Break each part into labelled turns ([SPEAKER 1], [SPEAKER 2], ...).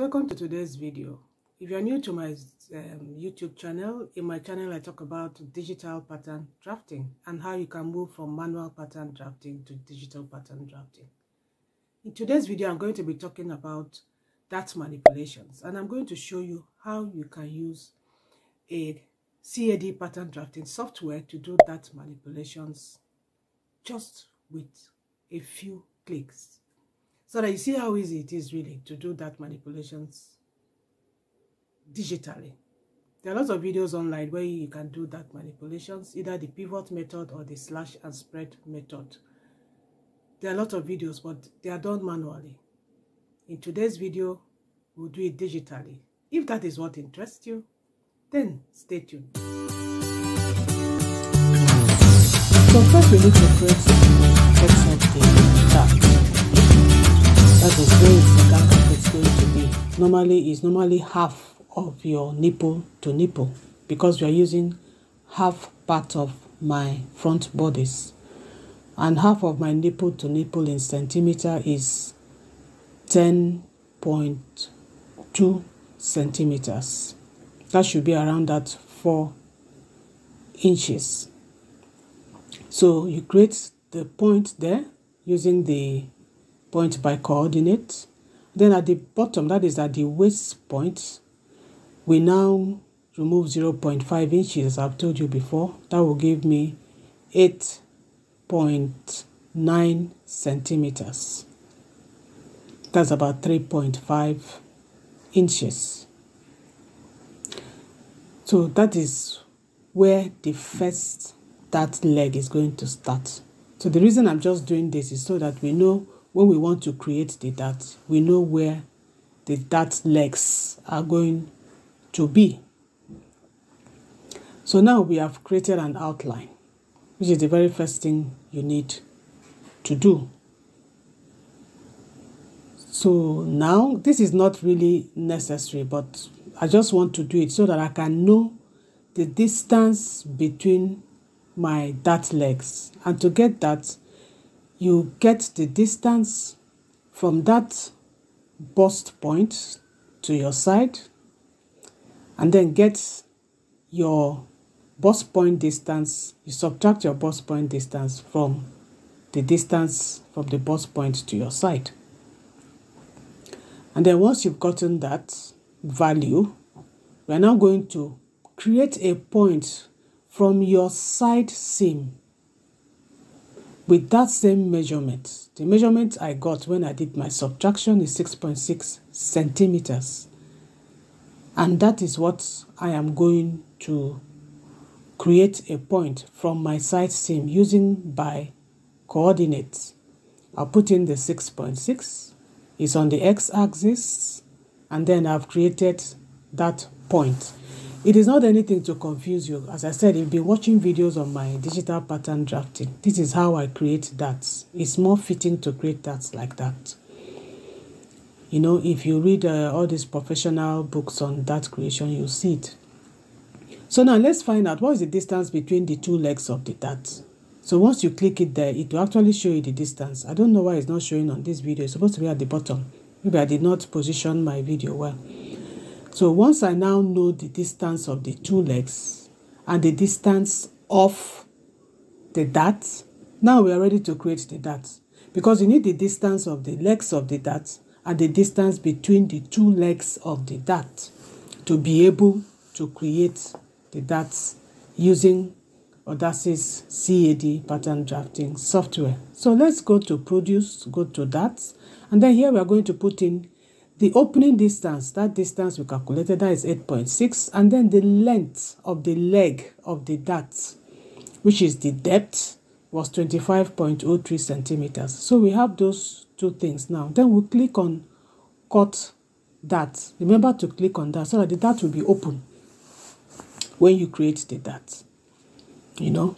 [SPEAKER 1] welcome to today's video. If you're new to my YouTube channel, in my channel I talk about digital pattern drafting and how you can move from manual pattern drafting to digital pattern drafting. In today's video, I'm going to be talking about dart manipulations, and I'm going to show you how you can use a CAD pattern drafting software to do dart manipulations just with a few clicks. So that you see how easy it is really to do dart manipulations digitally. There are lots of videos online where you can do dart manipulations, either the pivot method or the slash and spread method. There are a lot of videos, but they are done manually. In today's video, we'll do it digitally. If that is what interests you, then stay tuned. So first we need to create text of the dart. That is where the gap is going to be. Normally half of your nipple to nipple, because we are using half part of my front bodice, and half of my nipple to nipple in centimeter is 10.2 centimeters. That should be around that 4 inches. So you create the point there using the point by coordinate. Then at the bottom, that is at the waist point, we now remove 0.5 inches, as I've told you before. That will give me 8.9 centimeters. That's about 3.5 inches. So that is where the first dart leg is going to start. So the reason I'm just doing this is so that we know when we want to create the dart, we know where the dart legs are going to be. So now we have created an outline, which is the very first thing you need to do. So now this is not really necessary, but I just want to do it so that I can know the distance between my dart legs. And to get that, you get the distance from that bust point to your side, and then get your bust point distance. You subtract your bust point distance from the distance from the bust point to your side. And then once you've gotten that value, we are now going to create a point from your side seam with that same measurement. The measurement I got when I did my subtraction is 6.6 centimeters. And that is what I am going to create a point from my side seam using by coordinates. I'll put in the 6.6. It's on the x-axis, and then I've created that point. It is not anything to confuse you. As I said, you've been watching videos on my digital pattern drafting. This is how I create darts. It's more fitting to create darts like that. You know, if you read all these professional books on dart creation, you'll see it. So now let's find out what is the distance between the two legs of the dart. So once you click it there, it will actually show you the distance. I don't know why it's not showing on this video. It's supposed to be at the bottom. Maybe I did not position my video well. So once I now know the distance of the two legs and the distance of the dart, now we are ready to create the dart. Because you need the distance of the legs of the dart and the distance between the two legs of the dart to be able to create the darts using Audaces CAD pattern drafting software. So let's go to produce, go to darts, and then here we are going to put in the opening distance. That distance we calculated, that is 8.6, and then the length of the leg of the dart, which is the depth, was 25.03 centimeters. So we have those two things now. Then we click on cut dart. Remember to click on that so that the dart will be open when you create the dart. You know.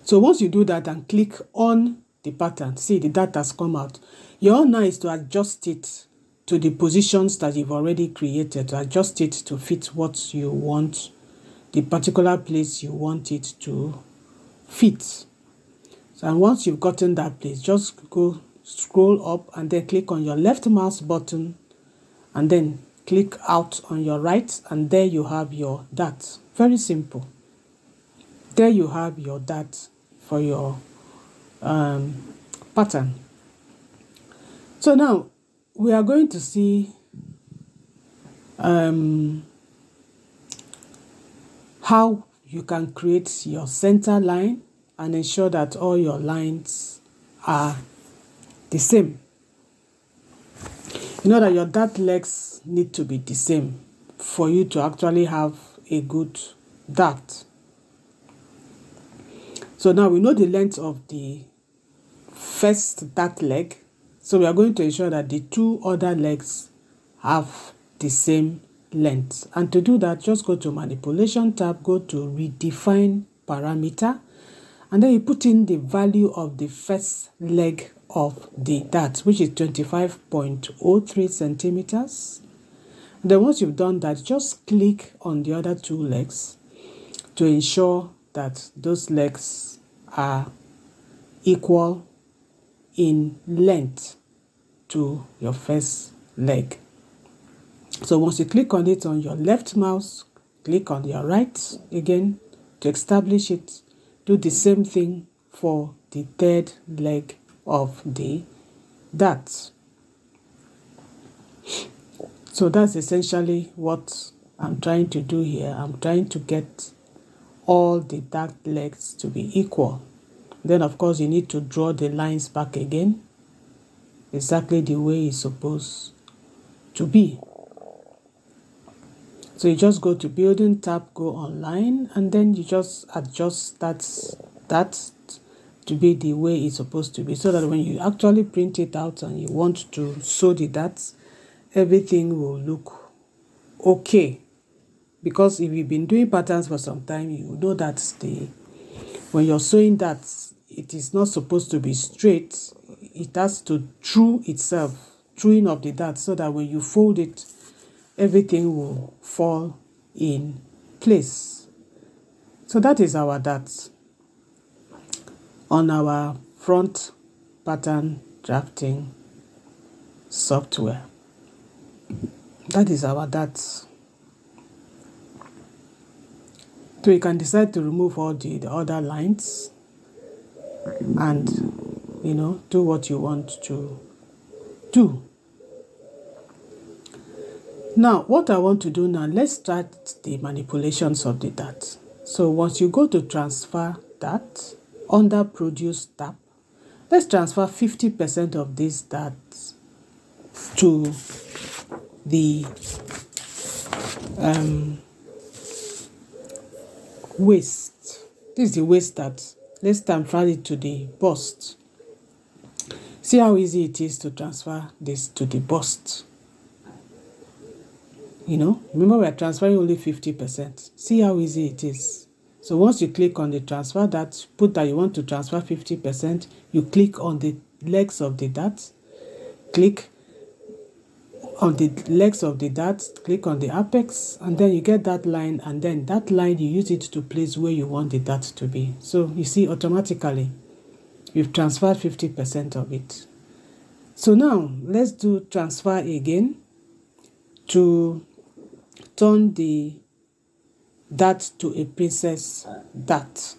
[SPEAKER 1] So once you do that and click on the pattern, see the dart has come out. Your own now is to adjust it to the positions that you've already created, to adjust it to fit what you want, the particular place you want it to fit. So and once you've gotten that place, just go scroll up and then click on your left mouse button and then click out on your right, and there you have your dart. Very simple. There you have your dart for your pattern. So now we are going to see how you can create your center line and ensure that all your lines are the same. You know that your dart legs need to be the same for you to actually have a good dart. So now we know the length of the first dart leg. So we are going to ensure that the two other legs have the same length. And to do that, just go to Manipulation tab, go to Redefine Parameter, and then you put in the value of the first leg of the dart, which is 25.03 centimeters. And then once you've done that, just click on the other two legs to ensure that those legs are equal in length to your first leg. So once you click on it on your left mouse, click on your right again to establish it. Do the same thing for the third leg of the dart. So that's essentially what I'm trying to do here. I'm trying to get all the dart legs to be equal. Then of course you need to draw the lines back again, exactly the way it's supposed to be. So you just go to Building tab, go online, and then you just adjust that to be the way it's supposed to be, so that when you actually print it out and you want to sew the darts, everything will look okay. Because if you've been doing patterns for some time, you know that when you're sewing darts, it is not supposed to be straight. It has to true itself, truing of the dart, so that when you fold it, everything will fall in place. So that is our dart on our front pattern drafting software. That is our dart. So you can decide to remove all the other lines and, you know, do what you want to do. Now, what I want to do now, let's start the manipulations of the dart. So once you go to Transfer Dart, under Produce tab, let's transfer 50% of this dart to the waist. This is the waist dart. Let's transfer it to the bust. See how easy it is to transfer this to the bust. You know, remember we are transferring only 50%. See how easy it is. So once you click on the transfer dart, put that you want to transfer 50%, you click on the legs of the dart, click on the legs of the dart, click on the apex, and then you get that line, and then that line you use it to place where you want the dart to be. So you see automatically you've transferred 50% of it. So now let's do transfer again to turn the dart to a princess dart.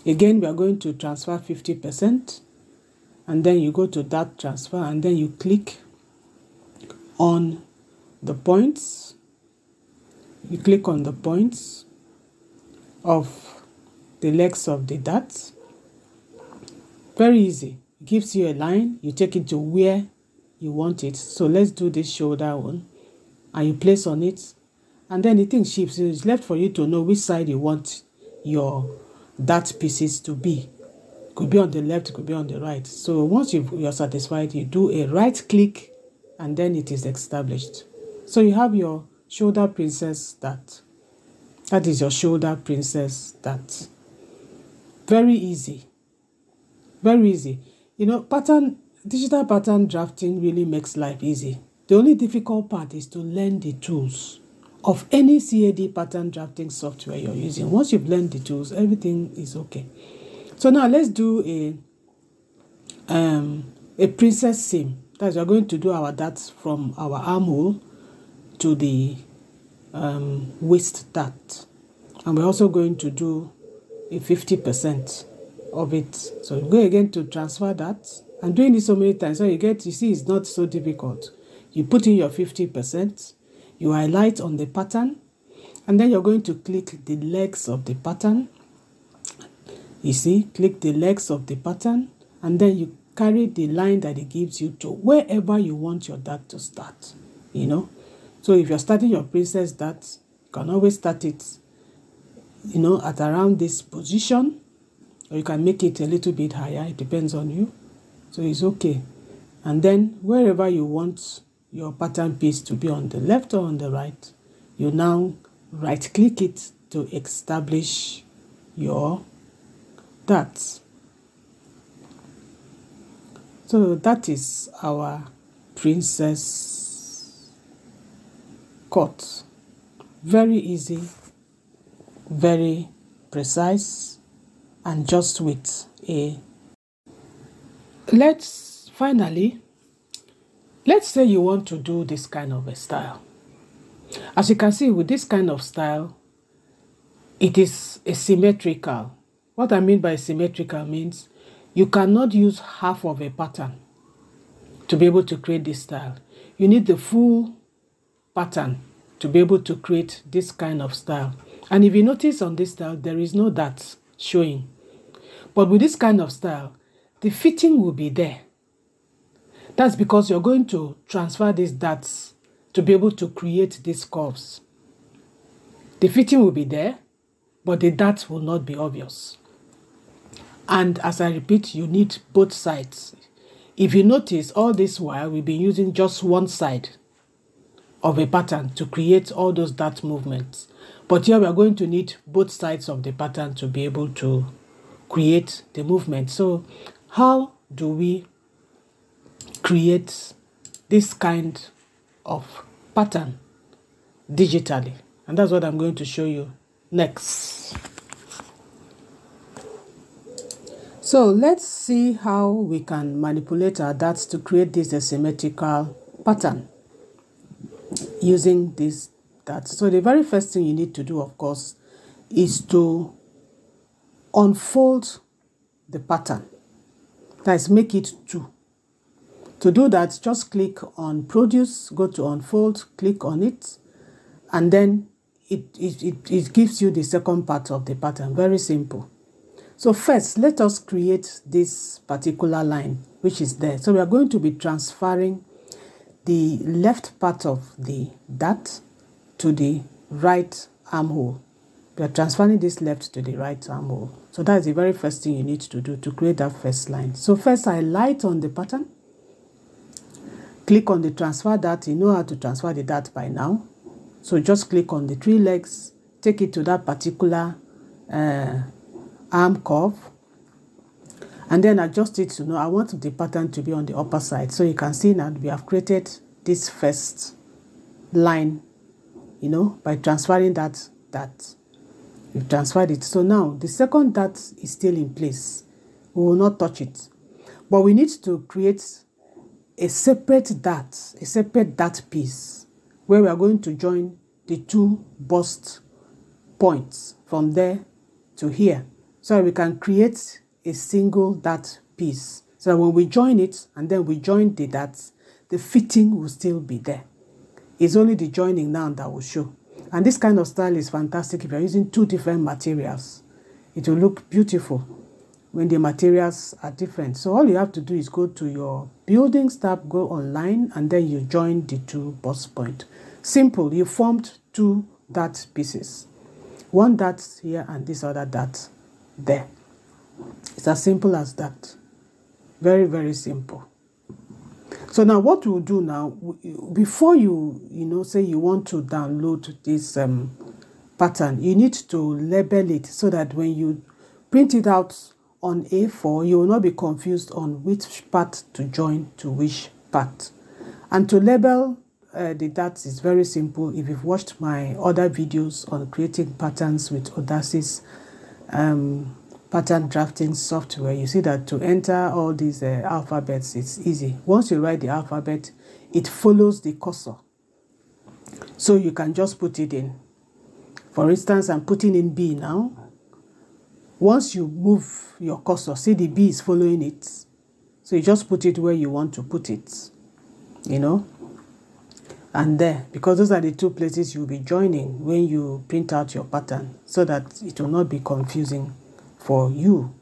[SPEAKER 1] Again, we are going to transfer 50%, and then you go to dart transfer, and then you click on the points. You click on the points of the legs of the dart. Very easy. It gives you a line. You take it to where you want it. So let's do this shoulder one, and you place on it, and then the thing shifts. It's left for you to know which side you want your dart pieces to be. It could be on the left, it could be on the right. So once you're satisfied, you do a right click, and then it is established. So you have your shoulder princess dart. That is your shoulder princess dart. Very easy. Very easy. You know, digital pattern drafting really makes life easy. The only difficult part is to learn the tools of any CAD pattern drafting software you're using. Once you've learned the tools, everything is okay. So now let's do a princess seam. That's we're going to do our darts from our armhole to the waist dart. And we're also going to do a 50% of it. So go again to transfer that. And doing this so many times, so you see it's not so difficult. You put in your 50%, you highlight on the pattern, and then you're going to click the legs of the pattern. You see, click the legs of the pattern, and then you carry the line that it gives you to wherever you want your dart to start, you know. So if you're starting your princess dart, you can always start it, you know, at around this position, or you can make it a little bit higher. It depends on you. So it's okay. And then wherever you want your pattern piece to be, on the left or on the right, you now right click it to establish your darts. So that is our princess cut. Very easy, very precise, and just with a... Let's say you want to do this kind of a style. As you can see, with this kind of style, it is asymmetrical. What I mean by symmetrical means you cannot use half of a pattern to be able to create this style. You need the full pattern to be able to create this kind of style. And if you notice on this style, there is no dart showing. But with this kind of style, the fitting will be there. That's because you're going to transfer these darts to be able to create these curves. The fitting will be there, but the darts will not be obvious. And as I repeat, you need both sides. If you notice, all this while, we've been using just one side of a pattern to create all those dart movements. But here we are going to need both sides of the pattern to be able to create the movement. So how do we create this kind of pattern digitally? And that's what I'm going to show you next. So let's see how we can manipulate our darts to create this asymmetrical pattern using this dart. So the very first thing you need to do, of course, is to unfold the pattern. That is, make it two. To do that, just click on Produce, go to Unfold, click on it, and then it gives you the second part of the pattern. Very simple. So first, let us create this particular line, which is there. So we are going to be transferring the left part of the dart to the right armhole. We are transferring this left to the right armhole. So that is the very first thing you need to do to create that first line. So first, I light on the pattern. Click on the transfer dart. You know how to transfer the dart by now. So just click on the three legs, take it to that particular arm curve, and then adjust it to know I want the pattern to be on the upper side. So you can see now we have created this first line, you know, by transferring that dart. We've transferred it. So now the second dart is still in place. We will not touch it. But we need to create a separate dart piece, where we are going to join the two bust points from there to here. So we can create a single dart piece. So that when we join it and then we join the darts, the fitting will still be there. It's only the joining now that will show. And this kind of style is fantastic if you're using two different materials. It will look beautiful when the materials are different. So all you have to do is go to your Buildings tab, go online, and then you join the two bust points. Simple. You formed two dart pieces. One dart here and this other dart there. It's as simple as that. Very, very simple. So now what we'll do now, before you say you want to download this pattern, you need to label it so that when you print it out on A4, you will not be confused on which part to join to which part. And to label the darts is very simple. If you've watched my other videos on creating patterns with Audaces pattern drafting software, you see that to enter all these alphabets, it's easy. Once you write the alphabet, it follows the cursor. So you can just put it in. For instance, I'm putting in B now. Once you move your cursor, see the B is following it. So you just put it where you want to put it, you know. And there, because those are the two places you'll be joining when you print out your pattern, so that it will not be confusing for you.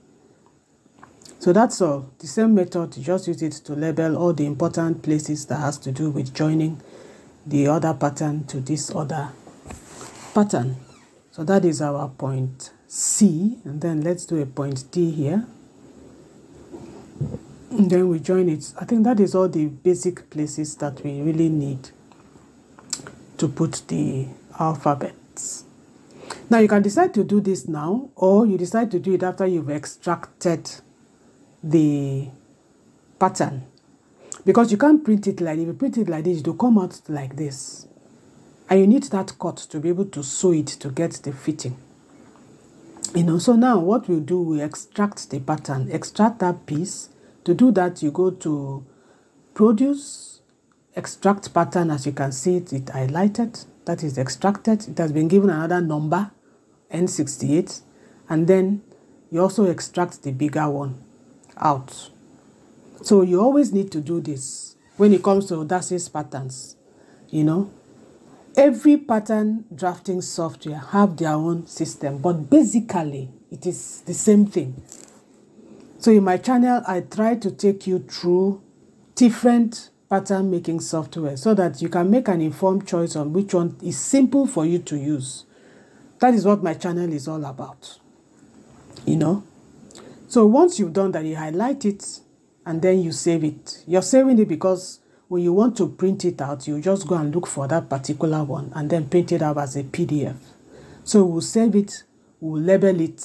[SPEAKER 1] So that's all. The same method, you just use it to label all the important places that has to do with joining the other pattern to this other pattern. So that is our point C, and then let's do a point D here. And then we join it. I think that is all the basic places that we really need to put the alphabets. Now you can decide to do this now, or you decide to do it after you've extracted the pattern, because you can't print it like, if you print it like this, it will come out like this, and you need that cut to be able to sew it to get the fitting, you know. So now what we'll do, we extract the pattern, extract that piece. To do that, you go to produce, extract pattern. As you can see it highlighted, that is extracted. It has been given another number, N68, and then you also extract the bigger one out. So you always need to do this when it comes to Audaces patterns, you know. Every pattern drafting software have their own system, but basically it is the same thing. So in my channel, I try to take you through different pattern making software so that you can make an informed choice on which one is simple for you to use. That is what my channel is all about, you know. So once you've done that, you highlight it and then you save it. You're saving it because when you want to print it out, you just go and look for that particular one and then print it out as a PDF. So we'll save it, we'll label it,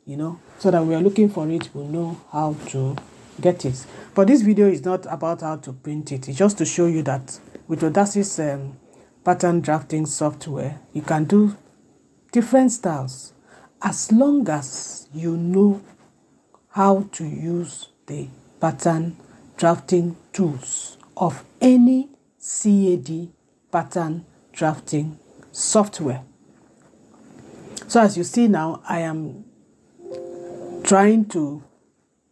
[SPEAKER 1] you know, so that we are looking for it, we'll know how to get it. But this video is not about how to print it. It's just to show you that with Audaces pattern drafting software, you can do different styles as long as you know how to use the pattern drafting tools of any CAD pattern drafting software. So as you see now, I am trying to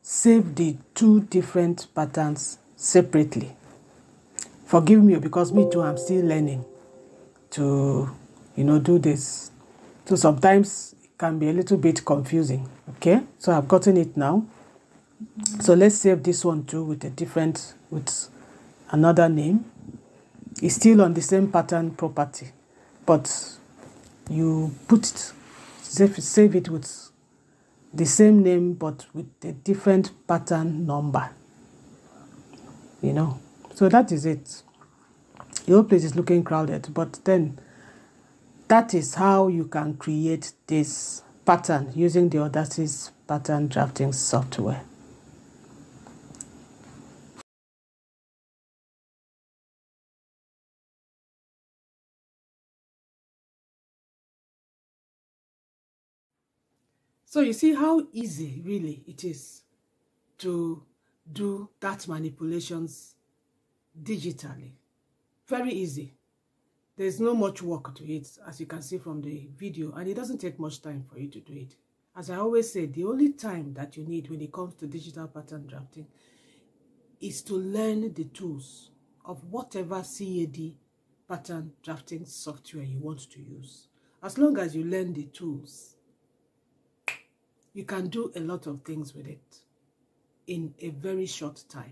[SPEAKER 1] save the two different patterns separately. Forgive me, because me too, I'm still learning to, you know, do this. So sometimes it can be a little bit confusing. Okay, so I've gotten it now. So let's save this one too with a different, with another name. It's still on the same pattern property, but you put it, save it with the same name but with a different pattern number, you know. So that is it. The whole place is looking crowded, but then that is how you can create this pattern using the Audaces pattern drafting software. So you see how easy really it is to do that manipulations digitally. Very easy. There's no much work to it, as you can see from the video, and it doesn't take much time for you to do it. As I always say, the only time that you need when it comes to digital pattern drafting is to learn the tools of whatever CAD pattern drafting software you want to use. As long as you learn the tools, you can do a lot of things with it in a very short time.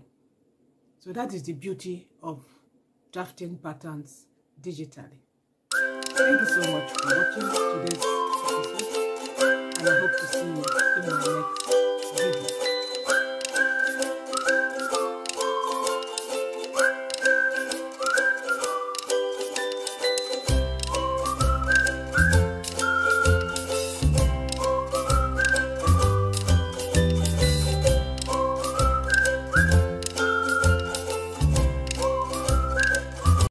[SPEAKER 1] So that is the beauty of drafting patterns digitally. Thank you so much for watching today's episode, and I hope to see you in my next